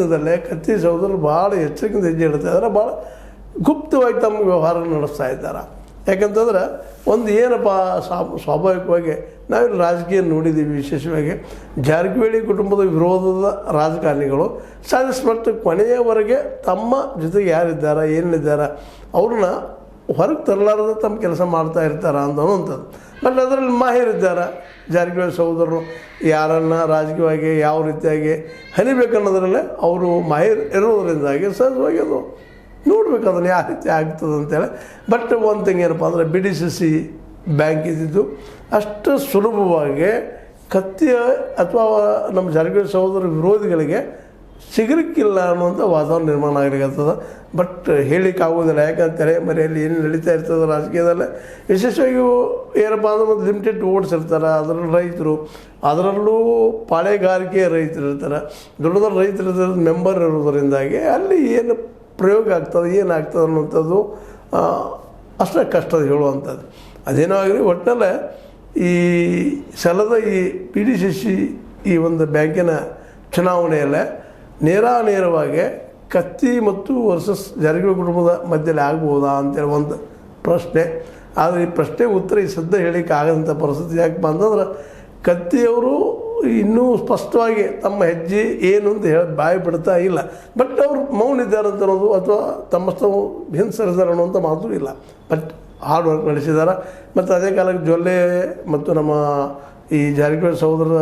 ದಲ್ಲೇ ಕತ್ತಿ ಸಹೋದರರು ಭಾಳ ಎಚ್ಚರಿಕೆಯಿಂದ ಹೆಜ್ಜೆ ಇಡ್ತಾ ಇದ್ದಾರೆ, ಭಾಳ ಗುಪ್ತವಾಗಿ ತಮ್ಮ ವ್ಯವಹಾರ ನಡೆಸ್ತಾ ಇದ್ದಾರೆ. ಯಾಕಂತಂದ್ರೆ ಒಂದು ಏನಪ್ಪ ಸ್ವಾಭಾವಿಕವಾಗಿ ನಾವಿಲ್ಲಿ ರಾಜಕೀಯ ನೋಡಿದ್ದೀವಿ. ವಿಶೇಷವಾಗಿ ಜಾರಕಿಹೊಳಿ ಕುಟುಂಬದ ವಿರೋಧದ ರಾಜಕಾರಣಿಗಳು ಸಾಧಿಸ್ಬಿಟ್ಟು ಕೊನೆಯವರೆಗೆ ತಮ್ಮ ಜೊತೆಗೆ ಯಾರಿದ್ದಾರೆ ಏನಿದ್ದಾರೆ ಅವ್ರನ್ನ ಹೊರಗೆ ತರಲಾರದ ತಮ್ಮ ಕೆಲಸ ಮಾಡ್ತಾ ಇರ್ತಾರೆ ಅನ್ನೋವಂಥದ್ದು. ಬಟ್ ಅದರಲ್ಲಿ ಮಾಹಿರಿದ್ದಾರೆ ಜಾರಕಿಹೊಳಿ ಸಹೋದರರು ಯಾರನ್ನು ರಾಜಕೀಯವಾಗಿ ಯಾವ ರೀತಿಯಾಗಿ ಹನಿಬೇಕನ್ನೋದ್ರಲ್ಲೇ ಅವರು ಮಾಹಿರ್ ಇರೋದರಿಂದಾಗಿ ಸಹಜವಾಗಿ ಅದು ನೋಡ್ಬೇಕು ಅದನ್ನು ಯಾವ ರೀತಿ ಆಗ್ತದೆ ಅಂತೇಳಿ. ಬಟ್ ಒಂದು ಥಿಂಗ್ ಏನಪ್ಪ ಅಂದರೆ BDCC ಬ್ಯಾಂಕ್ ಇದ್ದಿದ್ದು ಅಷ್ಟು ಸುಲಭವಾಗಿ ಕತ್ತಿಯ ಅಥವಾ ನಮ್ಮ ಜಾರಕಿಹೊಳಿ ಸಹೋದರ ವಿರೋಧಿಗಳಿಗೆ ಸಿಗಲಿಕ್ಕಿಲ್ಲ ಅನ್ನುವಂಥ ವಾತಾವರಣ ನಿರ್ಮಾಣ ಆಗಲಿಕ್ಕತ್ತದ. ಬಟ್ ಹೇಳಿಕ್ಕಾಗೋದಿಲ್ಲ, ಯಾಕಂತಾರೆ ಮನೆಯಲ್ಲಿ ಏನು ನಡೀತಾ ಇರ್ತದೆ ರಾಜಕೀಯದಲ್ಲೇ. ವಿಶೇಷವಾಗಿ ಏನಪ್ಪ ಅಂದ್ರೆ ಒಂದು ಲಿಮಿಟೆಡ್ ಓಟ್ಸ್ ಇರ್ತಾರೆ, ಅದರಲ್ಲಿ ರೈತರು, ಅದರಲ್ಲೂ ಪಾಳೆಗಾರಿಕೆ ರೈತರು ಇರ್ತಾರೆ, ದೊಡ್ಡ ರೈತರ ಮೆಂಬರ್ ಇರೋದರಿಂದಾಗಿ ಅಲ್ಲಿ ಏನು ಪ್ರಯೋಗ ಆಗ್ತದೆ ಏನಾಗ್ತದೆ ಅನ್ನುವಂಥದ್ದು ಅಷ್ಟೇ ಕಷ್ಟದ ಹೇಳುವಂಥದ್ದು. ಅದೇನೋ ಆಗಲಿ ಒಟ್ಟಿನಲ್ಲೇ ಈ ಸಲದ ಈ BDCC ಈ ಒಂದು ಬ್ಯಾಂಕಿನ ಚುನಾವಣೆಯಲ್ಲೇ ನೇರವಾಗಿ ಕತ್ತಿ ಮತ್ತು ವರ್ಸಸ್ ಜಾರಕಿಹೊಳಿ ಕುಟುಂಬದ ಮಧ್ಯದಲ್ಲಿ ಆಗ್ಬೋದಾ ಅಂತೇಳಿ ಒಂದು ಪ್ರಶ್ನೆ. ಆದರೆ ಈ ಪ್ರಶ್ನೆಗೆ ಉತ್ತರ ಈ ಸದ್ಯ ಹೇಳಿಕ್ಕೆ ಆಗದಂಥ ಪರಿಸ್ಥಿತಿ. ಯಾಕಪ್ಪ ಅಂತಂದ್ರೆ ಕತ್ತಿಯವರು ಇನ್ನೂ ಸ್ಪಷ್ಟವಾಗಿ ತಮ್ಮ ಹೆಜ್ಜೆ ಏನು ಅಂತ ಹೇಳಿ ಬಾಯಿ ಬಿಡ್ತಾ ಇಲ್ಲ. ಬಟ್ ಅವರು ಮೌನ ಇದ್ದಾರೆ ಅಂತ ಅನ್ನೋದು ಅಥವಾ ತಮ್ಮಷ್ಟವು ಹಿಂಸರಿದ್ದಾರೆ ಅನ್ನೋಂಥ ಮಾತು ಇಲ್ಲ. ಬಟ್ ಹಾರ್ಡ್ ವರ್ಕ್ ನಡೆಸಿದ್ದಾರೆ. ಮತ್ತು ಅದೇ ಕಾಲಕ್ಕೆ ಜೊಲ್ಲೆ ಮತ್ತು ನಮ್ಮ ಈ ಜಾರಕಿಹೊಳಿ ಸಹೋದರ